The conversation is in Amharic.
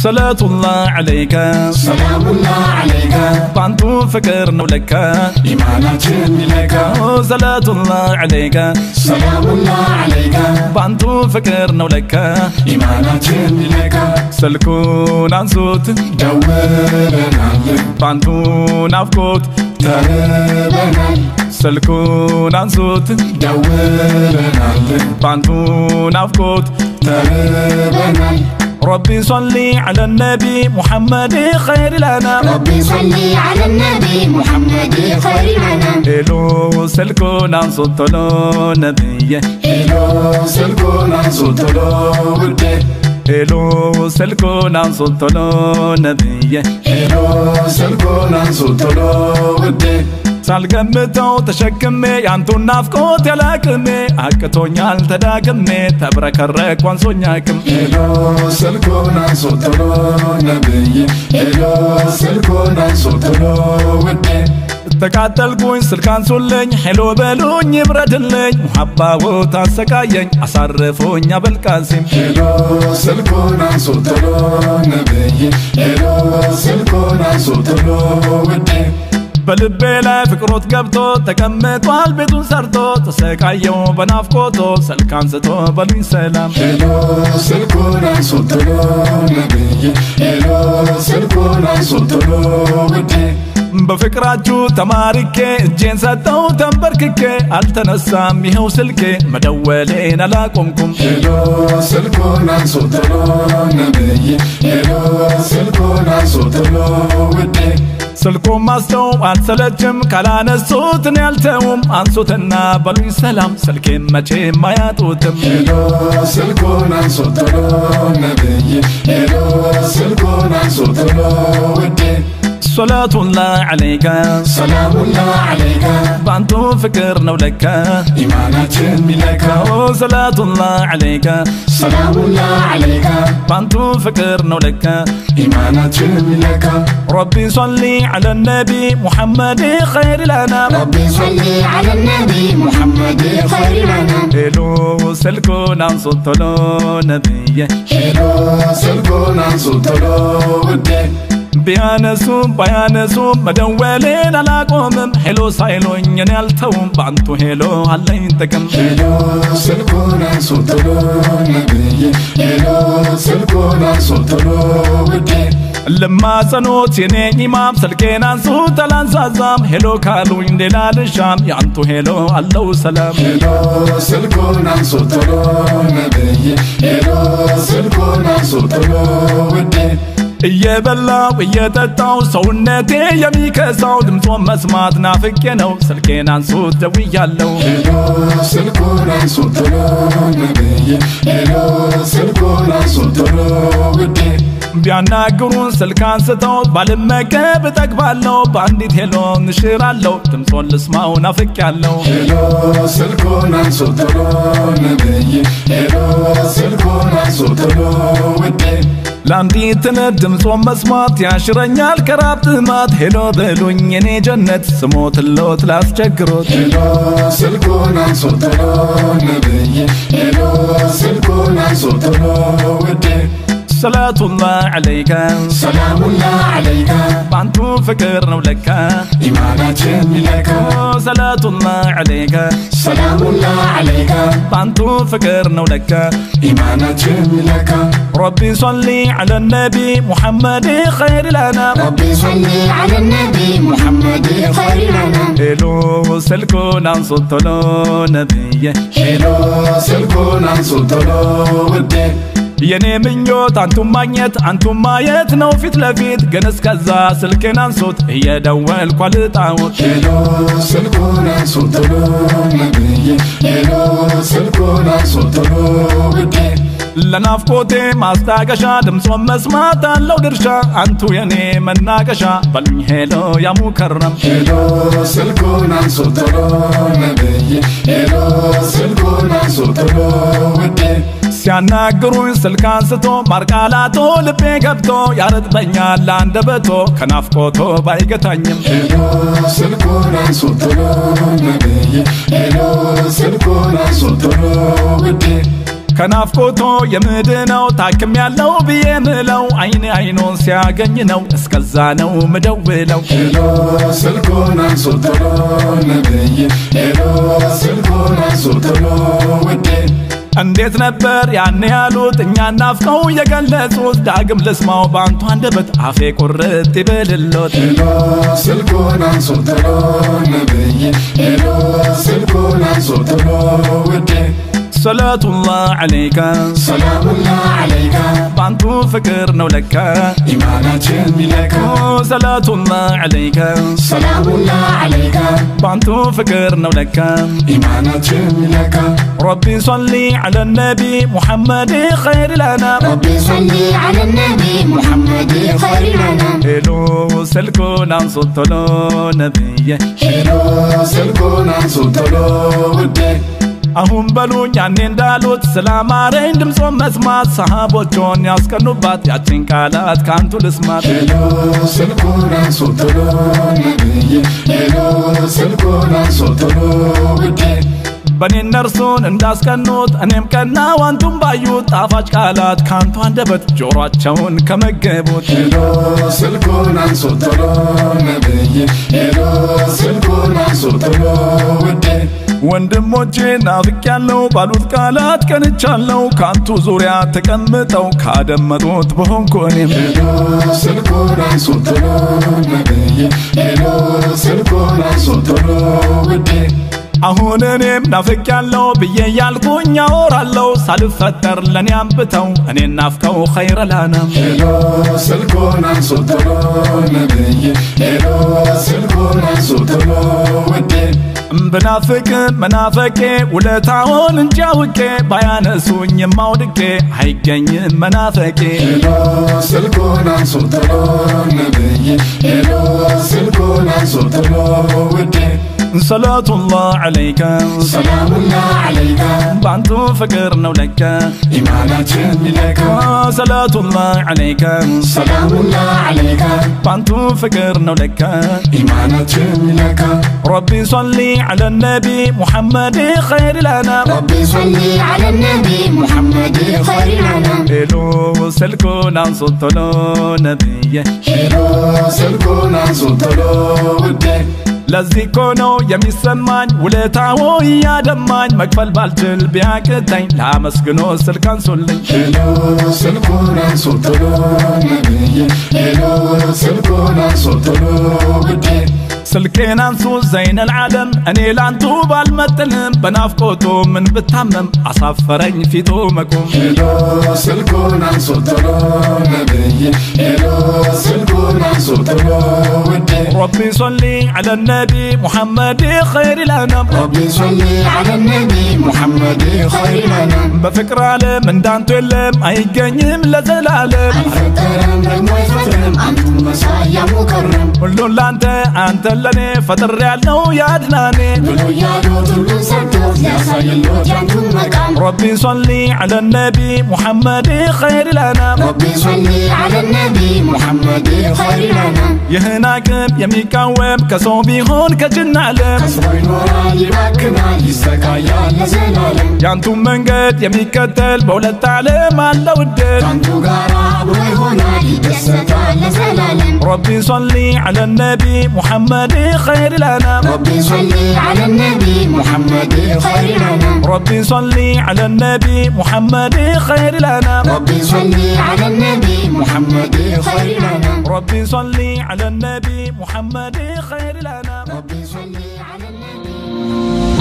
صلاة الله عليك سلام الله عليك بانتو فكرنا ولك إيماناتين لك صلاة الله عليك سلام الله عليك بانتو فكرنا ولك إيماناتين لك سلكون عن صوت دورنا بانتو نافكوت تربنا سلكون عن صوت دورنا بانتو نافكوت تربنا ربي صلي على النبي محمد خير لنا ربي صلي على النبي محمد خير لنا إلو سلكون عن صوت نبي إلو سلكون عن صوت ودي إلو سلكون عن صوت نبي إلو سلكون عن صوت ودي ሳልገምተው ተሸክሜ ያንቱን ናፍቆት ያላቅሜ አቅቶኛል ተዳክሜ ተብረከረክ ዋንሶኛክም ሄሎ ስልኩን አንሶቶሎ ነብይ ሄሎ ስልኩን አንሶቶሎ ውዴ ተቃጠልኩኝ ስልክ አንሱልኝ ሄሎ በሉኝ ይብረድልኝ ሙሐባው ታሰቃየኝ አሳርፎኝ አበልቃሲም ሄሎ ስልኩን አንሶቶሎ ነብይ ሄሎ ስልኩን አንሶቶሎ ውዴ በልቤ ላይ ፍቅሮት ገብቶ ተቀምጧል ቤቱን ሰርቶ ተሰቃየው በናፍቆቶ ስልክ አንስቶ በሉኝ ሰላም ሄሎ ስልኩን አንሶቶሎ ነብይ ሄሎ ስልኩን አንሶቶሎ ውዴ በፍቅራችሁ ተማርኬ እጄን ሰጠው ተንበርክኬ አልተነሳም ይኸው ስልኬ መደወሌን አላቆምኩም ሄሎ ስልኩን አንሶቶሎ ነብይ ሄሎ ስልኩን አንሶቶሎ ውዴ ስልኩን ማስተው አልሰለችም ካላነሱትን ያልተውም አንሱትና በሉኝ ሰላም ስልኬን መቼም አያጡትም ሄሎ ስልኩን አንሶቶሎ ነብይ ሄሎ ስልኩን አንሶቶሎ ውዴ صلاة الله عليك سلام الله عليك بانتو فكر نولك إيماناتين لك صلاة الله عليك سلام الله عليك بانتو فكر نولك إيماناتين لك ربي صلي على النبي محمد خير لنا ربي صلي على النبي محمد خير لنا إلو سلكون عن صوتلو نبي ሄሎ ስልኩን አንሶቶሎ ውዴ ቢያነሱም ባያነሱም መደወሌን አላቆምም ሄሎ ሳይሉኝ እኔ አልተውም በአንቱ ሄሎ አለኝ ጥቅም ሄሎ ስልኩን አንሶቶሎ ነብይ ሄሎ ስልኩን አንሶቶሎ ውዴ ለማጸኖት የኔ ኢማም ስልኬን አንሱት አላንሳዛም ሄሎ ካሉኝ ሌላ ልሻም የአንቱ ሄሎ አለው ሰላም ሄሎ ስልኩን አንሶቶሎ ነብይ ሄሎ ስልኩን አንሶቶሎ ውዴ እየበላው እየጠጣው ሰውነቴ የሚከሳው ድምጾን መስማት ናፍቄ ነው ስልኬን አንሱት ደውያለው ሄሎ ስልኩን አንሶቶሎ ነብይ ሄሎ ስልኩን አንሶቶሎ ውዴ ቢያናግሩን ስልክ አንስተው ባልመገብ እጠግባለሁ በአንዲት ሄሎ እንሽራለሁ ድምጾን ልስማው ናፍቄያለሁ ሄሎ ስልኩን አንሶቶሎ ነብይ ሄሎ ስልኩን አንሶቶሎ ውዴ ለአንዲት ድምጾን መስማት ያሽረኛል ከራብ ጥማት ሄሎ በሉኝ የኔ ጀነት ስሞትሎት ላስቸግሮት ሄሎ ስልኩን አንሶቶሎ ነብይ ሄሎ ስልኩን አንሶቶሎ ውዴ صلاة الله عليك سلام الله عليك بانتو فكر نولك إيماناتين لك صلاة الله عليك سلام الله عليك بانتو فكر نولك إيماناتين لك ربي صلي على النبي محمد خير لنا ربي صلي على النبي محمد خير لنا ሄሎ ስልኩን አንሶቶሎ ነብይ ሄሎ ስልኩን አንሶቶሎ ውዴ የኔ ምኞት አንቱን ማግኘት አንቱን ማየት ነው ፊት ለፊት ግን እስከዛ ስልኬን አንሱት እየደወልኩ አልጣውት ሄሎ ስልኩን አንሶቶሎ ነብይ ሄሎ ስልኩን አንሶቶሎ ውዴ ለናፍቆቴ ማስታገሻ ድምጾን መስማት አለው ድርሻ አንቱ የኔ መናገሻ በሉኝ ሄሎ ያ ሙከረም ሄሎ ስልኩን አንሶቶሎ ነብይ ሄሎ ስልኩን አንሶቶሎ ውዴ ሲያናግሩኝ ስልክ አንስቶ ማርቃላቶ ልቤ ገብቶ ያረጥበኛል አንደበቶ ከናፍቆቶ ባይገታኝም ሄሎ ስልኩን አንሶቶሎ ነብይ ሄሎ ስልኩን አንሶቶሎ ውዴ ከናፍቆቶ የምድነው ታክም ያለው ብዬ ምለው አይኔ አይኑን ሲያገኝ ነው እስከዛ ነው ምደውለው ሄሎ ስልኩን አንሱ ቶሎ ነብዬ ሄሎ ስልኩን አንሱ ቶሎ ውዴ እንዴት ነበር ያኔ ያሉት እኛን ናፍቀው የገለጹት ዳግም ልስማው ባንቱ አንደበት አፌ ቁርጥ ይበልሎት ሄሎ ስልኩን አንሱ ቶሎ ነብዬ ሄሎ ስልኩን አንሱ ቶሎ ውዴ ሰላቱላህ ዐለይከ ሰላሙላህ ዐለይከ ባንቱ ፍቅር ነው ለካ ኢማናችን ሚለካ ሰላቱላህ ዐለይከ ሰላሙላህ ዐለይከ ባንቱ ፍቅር ነው ለካ ኢማናችን ሚለካ ረቢ ሶሊ ዐለ ነቢ ሙሐመድ ኸይር ለና ረቢ ሶሊ ዐለ ነቢ ሙሐመድ ኸይር ለና ሄሎ ስልኩን አንሱ ቶሎ ነብዬ ሄሎ ስልኩን አንሱ ቶሎ ውዴ አሁን በሉኝ ያኔ እንዳሉት ስላማረኝ ድምፆን መስማት ሰሃቦቹን ያስቀኑባት ያችን ቃላት ካንቱ ልስማት ሄሎ ስልኩን አንሱ ቶሎ ነብዬ ሄሎ ስልኩን አንሱ ቶሎ ውዴ በኔ እነርሱን እንዳስቀኑት እኔም ቀናው አንቱም ባዩት ጣፋጭ ቃላት ካንቱ አንደበት ጆሮአቸውን ከመገቡት ሄሎ ስልኩን አንሱ ቶሎ ነብዬ ሄሎ ስልኩን አንሱ ቶሎ ውዴ ወንድሞቼ ናፍቄያለሁ ባሉት ቃላት ቀንቻለሁ ካንቱ ዙሪያ ተቀምጠው ካደመጡት በሆንኩ እኔም ሄሎ ስልኩን አንሱ ቶሎ ነብዬ ሄሎ ስልኩን አንሱ ቶሎ ውዴ አሁን እኔም ናፍቄያለሁ ብዬ ያልኩኝ አወራለሁ ሳልፈጠር ለኔ አንብተው እኔን ናፍቀው ኸይረ ላና ሄሎ ስልኩን አንሱ ቶሎ ነብዬ ሄሎ ስልኩን አንሱ ቶሎ ውዴ ብናፍቅ መናፈቄ ውለታውን እንጂ አውቄ ባያነሱኝ የማውድቄ አይገኝም መናፈቄ ሄሎ ስልኩን አንሱ ቶሎ ነብዬ ሄሎ ስልኩን አንሱ ቶሎ ውዴ ሰላቱላህ ዐለይከ ሰላሙላህ ዐለይከ ባንቱ ፍቅር ነው ለካ ኢማናችን ሚለካ ሰላቱላህ ዐለይከ ሰላሙላህ ዐለይከ ባንቱ ፍቅር ነው ለካ ኢማናችን ሚለካ ረቢ ሶሊ ዐለ ነቢ ሙሐመድ ኸይር ለና ረቢ ሶሊ ዐለ ነቢ ሙሐመድ ኸይር ለና ሄሎ ስልኩን አንሱ ቶሎ ነብዬ ሄሎ ስልኩን አንሱ ቶሎ ውዴ ለዚህ እኮ ነው የሚሰማኝ ውለታው እያደማኝ መክፈል ባልችል ቢያቅተኝ ላመስግኖ ስልክ አንሱልኝ ሄሎ ስልኩን አንሱ ቶሎ ነብዬ ሄሎ ስልኩን አንሱ ቶሎ ውዴ ስልኬን አንሱ ዘይነል ዓለም እኔ ላንቱ ባልመጥንም በናፍቆቱ ምን ብታመም አሳፈረኝ ፊቱ መቆም ሄሎ ስልኩን አንሱ ቶሎ ነብዬ ሄሎ ስልኩን አንሱ ቶሎ ውዴ ረቢ ሶሊ ዐለ ነቢ ሙሐመድ ኸይር ለና ረቢ ሶሊ ዐለ ነቢ ሙሐመድ ኸይር ለና በፍቅር ዓለም እንዳንቱ የለም አይገኝም ለዘላለም አልፈጠረም ደግሞ አይፈጥርም አንቱን መሳያ ሙከረም ሁሉን ላንተ አንተ ለኔ ፈጥር ያለው ያድናኔ ብሎ ያሉት ሁሉን ሰርቶት ሊያሳይሎት ያንቱን መቃም ረቢ ሶሊ ዐለ ነቢ ሙሐመድ ኸይር ለና ረቢ ሶሊ ዐለ ነቢ ሙሐመድ ኸይር ለና ይህን አቅም የሚቃወም ከሰው ቢሆን ከጅን ዓለም ከስሮ ይኖራል ይባክናል ይሰቃያል ለዘላለም ያንቱን መንገድ የሚከተል በሁለት ዓለም አለው እድል ካንቱ ጋር አብሮ ይሆናል ይደሰታል ለዘላለም ረቢ ሶሊ ዐለ ነቢ ሙሐመድ ኸይር ለና ረቢ ሶሊ ዐለ ነቢ ሙሐመድ ኸይር ለና ረቢ ሶሊ ዐለ ነቢ ሙሐመድ ኸይር ለና ረቢ ሶሊ ዐለ ነቢ ሙሐመድ ኸይር ለና ረቢ ሶሊ ዐለ ነቢ ሙሐመድ ኸይር ለና ربي صلي على النبي